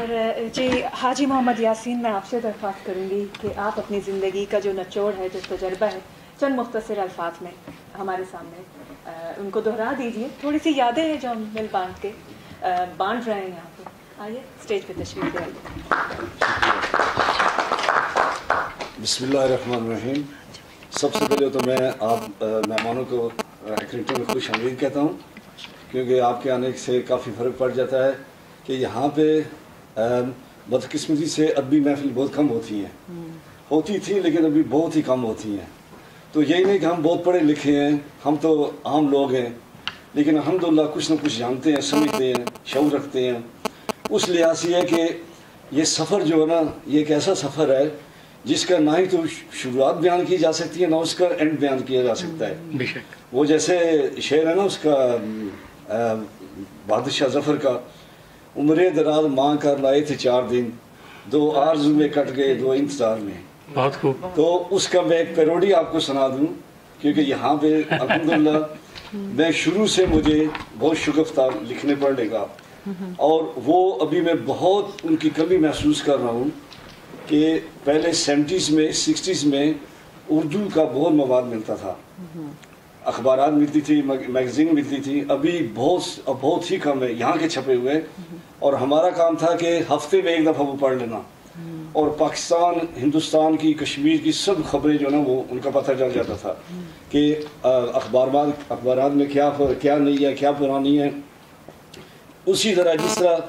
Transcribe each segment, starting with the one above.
और जी हाजी मोहम्मद यासीन, मैं आपसे दरख्वास्त करूँगी कि आप अपनी ज़िंदगी का जो निचोड़ है, जो तजर्बा है, चंद मुख्तसर अल्फाज में हमारे सामने उनको दोहरा दीजिए। थोड़ी सी यादें हैं जो हम मिल बांट रहे हैं यहाँ पे। आइए स्टेज पे तशरीफ ले आइए। बिस्मिल्लाहिर्रहमानिर्रहीम। सबसे पहले तो मैं आप मेहमानों को एक्टिविटी में खुश आमदीद कहता हूँ, क्योंकि आपके आने से काफ़ी फ़र्क पड़ जाता है कि यहाँ पे बदकिस्मती से अदबी महफिल बहुत कम होती हैं, होती थी लेकिन अभी बहुत ही कम होती हैं। तो यही नहीं कि हम बहुत पढ़े लिखे हैं, हम तो आम लोग हैं, लेकिन अल्हम्दुलिल्लाह कुछ न कुछ जानते हैं, समझते हैं, शऊर रखते हैं। उस लिहाज से है कि ये सफ़र जो है ना, ये एक ऐसा सफ़र है जिसका ना ही तो शुरुआत बयान की जा सकती है, ना उसका एंड बयान किया जा सकता है। वो जैसे शेर है ना उसका बादशाह ज़फ़र का, उम्रे दराज माँ कर लाए थे 4 दिन, 2 आरज़ू में कट गए 2 इंतज़ार में। बहुत खूब। तो उसका मैं एक पैरोडी आपको सुना दूँ, क्योंकि यहाँ पे अल्हम्दुलिल्लाह मैं शुरू से मुझे बहुत शुगफ था लिखने पढ़ने का, और वो अभी मैं बहुत उनकी कमी महसूस कर रहा हूँ कि पहले 70s में 60s में उर्दू का बहुत मवाद मिलता था, अखबारात मिलती थी, मैगज़ीन मिलती थी। अभी बहुत ही कम है यहाँ के छपे हुए, और हमारा काम था कि हफ्ते में एक दफ़ा वो पढ़ लेना, और पाकिस्तान, हिंदुस्तान की, कश्मीर की सब खबरें जो ना वो उनका पता चल जाता था कि अखबारात में क्या नहीं है, क्या पुरानी है। उसी तरह जिस तरह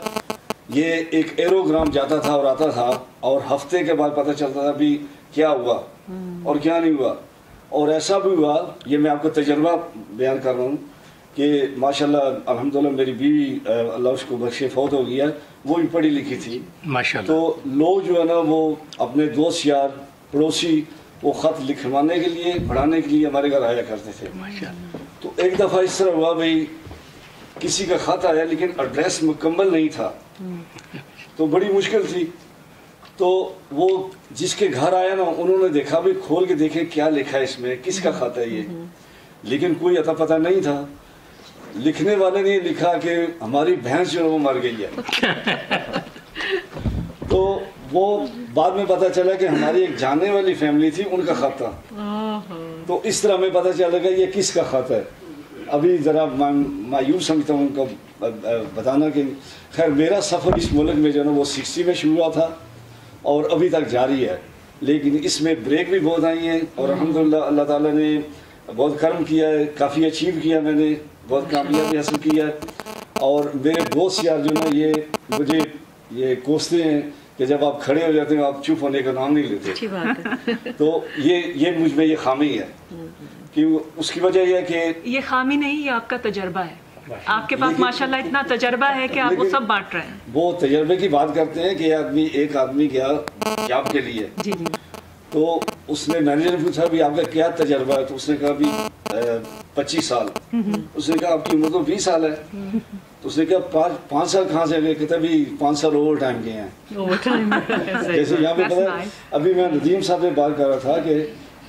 ये एक एरोग्राम जाता था और आता था, और हफ्ते के बाद पता चलता था भी क्या हुआ और क्या नहीं हुआ। और ऐसा भी हुआ, ये मैं आपको तजर्बा बयान कर रहा हूँ कि माशाल्लाह अल्हम्दुलिल्लाह मेरी बीवी अल्लाह उसको बख्शे फौत हो गया, वो भी पढ़ी लिखी थी माशाल्लाह। तो लोग जो है ना वो अपने दोस्त यार पड़ोसी वो ख़त लिखवाने के लिए, पढ़ाने के लिए हमारे घर आया करते थे माशाल्लाह। तो एक दफ़ा इस तरह हुआ भाई, किसी का ख़त आया लेकिन एड्रेस मुकम्मल नहीं था, तो बड़ी मुश्किल थी। तो वो जिसके घर आया ना, उन्होंने देखा भाई खोल के देखे क्या लिखा है इसमें, किसका खत है ये, लेकिन कोई अता पता नहीं था। लिखने वाले ने लिखा कि हमारी भैंस जो है वो मर गई है। तो वो बाद में पता चला कि हमारी एक जानने वाली फैमिली थी, उनका खत था। तो इस तरह हमें पता चलेगा ये किसका खत है। अभी ज़रा मायूस समझता हूँ उनको बताना कि खैर मेरा सफ़र इस मुल्क में जो है ना वो 60 में शुरू हुआ था और अभी तक जारी है, लेकिन इसमें ब्रेक भी बहुत आई हैं, और अल्हम्दुलिल्लाह अल्लाह ताला ने बहुत कर्म किया है, काफ़ी अचीव किया, मैंने बहुत कामयाबी हासिल की है। और मेरे दोस्त यार जो ना ये मुझे ये कोसते हैं कि जब आप खड़े हो जाते हो आप चुप होने का नाम नहीं लेते। तो ये मुझ में ये खामी है कि उसकी वजह यह है कि ये खामी नहीं, ये आपका तजर्बा है। आपके पास माशाल्लाह इतना तजर्बा है कि आप वो सब बांट रहे हैं। वो तजर्बे की बात करते हैं कि एक आदमी गया जॉब के लिए, जी जी, तो उसने मैनेजर ने पूछा भी आपका क्या तजर्बा है, तो उसने कहा भी 25 साल। उसने कहा आपकी उम्र तो 20 साल है। तो उसने कहा 5 साल कहाँ से गए, कहता भी 5 साल ओवर टाइम गए हैं। जैसे यहाँ पे पता है, अभी मैं नदीम साहब से बात कर रहा था कि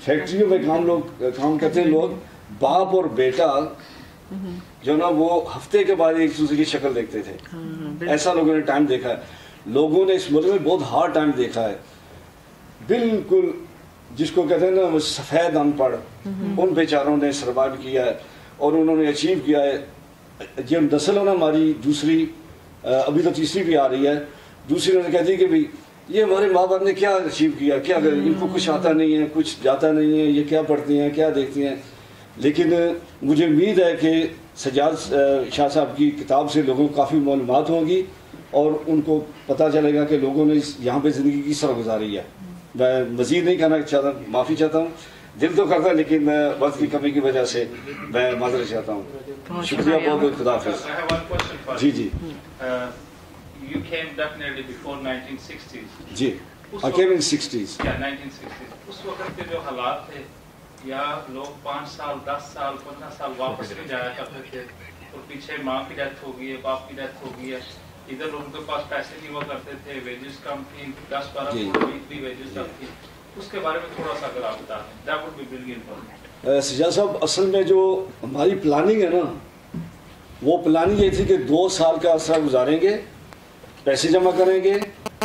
फैक्ट्रियों में काम करते हैं लोग, बाप और बेटा जो ना वो हफ्ते के बाद एक दूसरे की शक्ल देखते थे। ऐसा लोगों ने टाइम देखा है। लोगों ने इस मुल्क में बहुत हार्ड टाइम देखा है, बिल्कुल जिसको कहते हैं ना वो सफ़ेद अनपढ़, उन बेचारों ने सर्वाइव किया है और उन्होंने अचीव किया है। जो नस्ल है ना हमारी दूसरी, अभी तो तीसरी भी आ रही है, दूसरी ने कहती है कि भाई ये हमारे माँ बाप ने क्या अचीव किया, क्या कर, इनको कुछ आता नहीं है, कुछ जाता नहीं है, ये क्या पढ़ती हैं, क्या देखती हैं। लेकिन मुझे उम्मीद है कि सज्जाद शाह साहब की किताब से लोगों को काफ़ी मालूमात होंगी और उनको पता चलेगा कि लोगों ने यहाँ पे ज़िंदगी किस तरह गुजारी है। मैं मज़ीद नहीं कहना चाहता, माफ़ी चाहता हूँ, दिल तो करता है लेकिन वक्त की कमी की वजह से मैं माजरत चाहता हूँ। शुक्रिया, बहुत बहुत खुदा हाफ़िज़। जी जी। You came definitely before 1960s. Ji, I came in 60s. Yeah, 1960s. उस वक्त के जो हालात थे, या लोग 5 साल, 10 साल, 15 साल वापस नहीं जाया करते थे, और पीछे माँ की डेथ हो गई है, बाप की डेथ हो गई है, इधर लोगों के पास पैसे नहीं हुआ करते थे, वेजेस कम थी, 10-12 वीकली वेजेस कम थी, उसके बारे में थोड़ा सा अगर आप बता दें, that would be brilliant। Sajjad साहब, असल में जो हमारी प्लानिंग है ना, वो प्लानिंग ये थी कि 2 साल का अरसा गुजारेंगे पैसे जमा करेंगे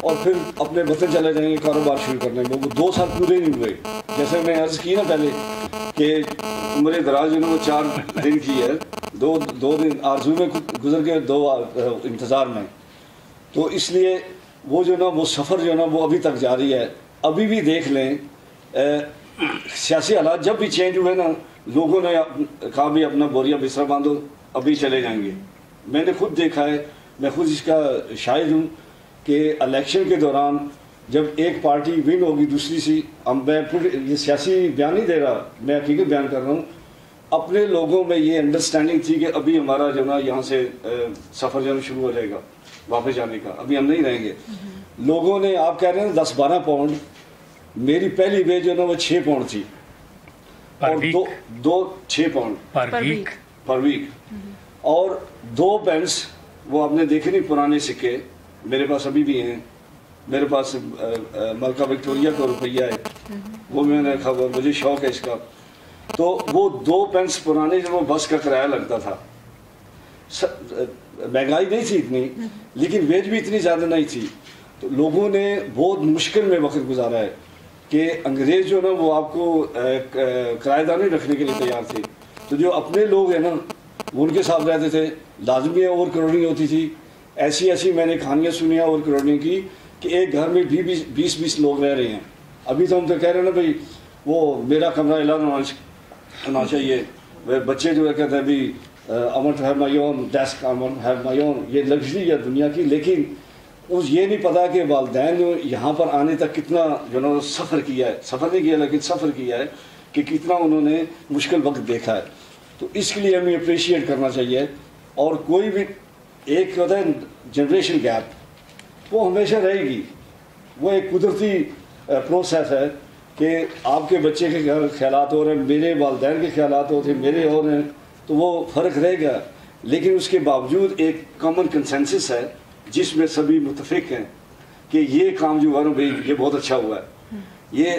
और फिर अपने वतन चले जाएंगे कारोबार शुरू करने में। वो 2 साल पूरे नहीं हुए। जैसे मैं अर्ज़ की ना पहले कि उम्र दराज उन्होंने 4 दिन की है, दो दिन आरज़ू में गुजर गए, 2 इंतज़ार में। तो इसलिए वो जो ना वो सफ़र जो ना वो अभी तक जारी है। अभी भी देख लें सियासी हालात जब भी चेंज हुए ना, लोगों ने कहा भी अपना बोरिया बिस्तरा बांधो, अभी चले जाएंगे। मैंने खुद देखा है, मैं खुद इसका शाहिद हूँ कि इलेक्शन के दौरान जब एक पार्टी विन होगी दूसरी सी, मैं ये सियासी बयान नहीं दे रहा, मैं हकीकत बयान कर रहा हूँ, अपने लोगों में ये अंडरस्टैंडिंग थी कि अभी हमारा जो ना यहाँ से सफ़र जो शुरू हो जाएगा वापस जाने का, अभी हम नहीं रहेंगे। लोगों ने, आप कह रहे हैं 10-12 पाउंड, मेरी पहली वेज जो ना वो 6 पाउंड थी और 6 पाउंड पर वीक और 2 पेंस। वो आपने देखे नहीं पुराने सिक्के, मेरे पास अभी भी हैं। मेरे पास मलका विक्टोरिया का रुपया है, वो मैंने रखा हुआ, मुझे शौक है इसका। तो वो 2 पेंस पुराने जो वो बस का किराया लगता था। महंगाई नहीं थी इतनी, लेकिन वेज भी इतनी ज़्यादा नहीं थी। तो लोगों ने बहुत मुश्किल में वक्त गुजारा है कि अंग्रेज़ जो ना वो आपको किराएदार नहीं रखने के लिए तैयार थे। तो जो अपने लोग हैं ना वो उनके साथ रहते थे। लाजमी और करोड़नी होती थी। ऐसी मैंने कहानियाँ सुनी हैं और करोड़नी की कि एक घर में 20-20 लोग रह रहे हैं। अभी तो हम तो कह रहे हैं ना भाई वो मेरा कमरा अलग होना चाहिए। वे बच्चे जो है कहते हैं भी I want to have my own desk, I want to have my own, ये लग्जरी है दुनिया की। लेकिन उस ये नहीं पता कि वालिदैन ने यहाँ पर आने तक कितना जो ना सफ़र किया है, सफ़र नहीं किया लेकिन सफ़र किया है कि कितना उन्होंने मुश्किल वक्त देखा है। तो इसके लिए हमें अप्रिशिएट करना चाहिए। और कोई भी एक होता है जनरेशन गैप, वो हमेशा रहेगी। वो एक कुदरती प्रोसेस है कि आपके बच्चे के ख्यालात हो रहे हैं, मेरे वालिदैन के ख्यालात होते हैं, मेरे हो रहे हैं, तो वो फ़र्क रहेगा। लेकिन उसके बावजूद एक कॉमन कंसेंसस है जिसमें सभी मुतफिक हैं कि ये काम जो हुआ ना भाई ये बहुत अच्छा हुआ है। ये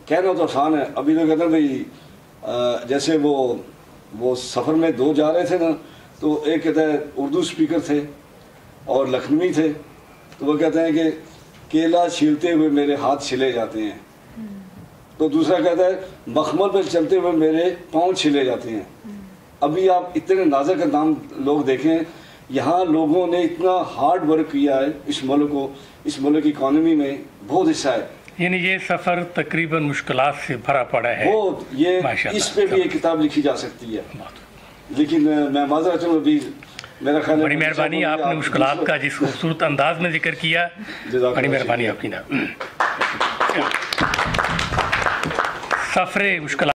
कहना तो आसान है। अभी तो कहते हैं भाई जैसे वो सफ़र में 2 जा रहे थे ना, तो एक कहता है उर्दू स्पीकर थे और लखनवी थे, तो वो कहते हैं कि केला छीलते हुए मेरे हाथ छिले जाते हैं। तो दूसरा कहता है मखमल पर चलते हुए मेरे पाँव छिले जाते हैं। अभी आप इतने नाज़ुक अंदाम लोग देखें, यहाँ लोगों ने इतना हार्ड वर्क किया है इस मुल्क की इकॉनमी में बहुत हिस्सा है। यानी ये सफ़र तकरीबन मुश्किलात से भरा पड़ा है। बहुत, ये इस पे भी एक किताब लिखी जा सकती है। लेकिन मैं माज़रत हूँ, अभी मेरा ख्याल है बड़ी मेहरबानी, आपने मुश्किलात का जिस खूबसूरत अंदाज में जिक्र किया, बड़ी मेहरबानी आपकी ना। सफ़र मुश्किलात